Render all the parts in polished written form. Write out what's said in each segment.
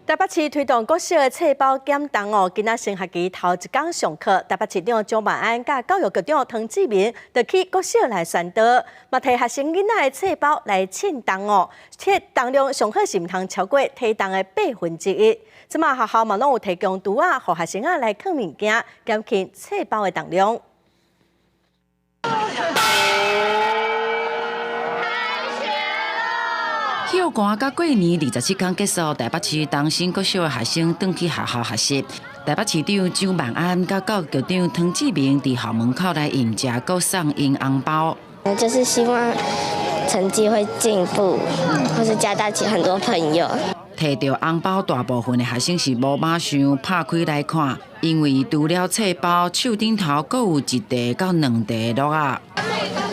台北市推动国小的册包减重哦，今仔升学期头一天上课，台北市长蒋万安甲教育局长唐志明就去国小来宣导，嘛替学生囡仔的册包来称重哦，且重量上好是唔通超过体重的1/8。即马学校嘛拢有提供图啊，互学生啊来藏物件，减轻册包的重量。 休寒甲过年27天结束，台北市东兴国小的学生转去学校学习。台北市长蒋万安甲教育局长唐志明伫校门口来迎接，佮送因红包。就是希望成绩会进步，或是交到很多朋友。摕到红包，大部分的学生是无马上拍开来看，因为除了册包，手顶头阁有1袋到2袋的落啊。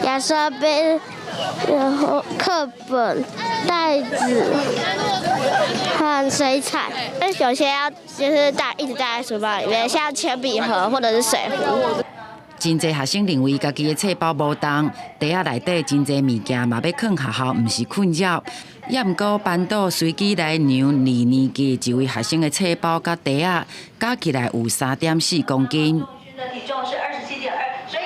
牙刷杯，然后课本、袋子和水彩，但有些要就是一直带在书包里面，像铅笔盒或者是水壶。 真侪学生认为家己的册包无重，袋仔内底真侪物件嘛要藏学校，毋是困扰。也毋过班导随机来量2年级一位学生的册包甲袋仔加起来有3.4公斤。体重是27.2，所以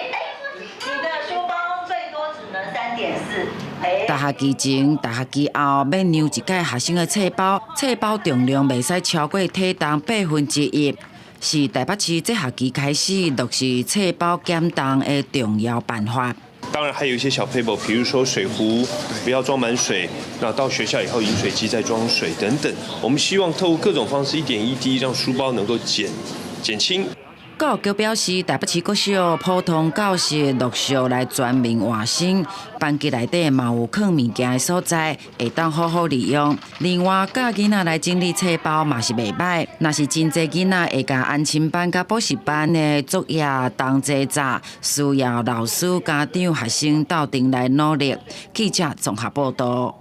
你的书包最多只能3.4。大学期前、大学期后免量一届学生的册包，册包重量袂使超过体重1/8。 是台北市这学期开始落实册包减重的重要办法。当然还有一些小 paper， 比如说水壶不要装满水，那到学校以后饮水机再装水等等。我们希望透过各种方式一点一滴，让书包能够减轻。 教育局表示，台北市国小普通教室陆续来全面换新，班级内底嘛有藏物件的所在，会当好好利用。另外，教囡仔来整理册包嘛是袂歹。若是真侪囡仔会甲安亲班甲补习班的作业同齐杂，需要老师、家长、学生斗阵来努力。记者综合报道。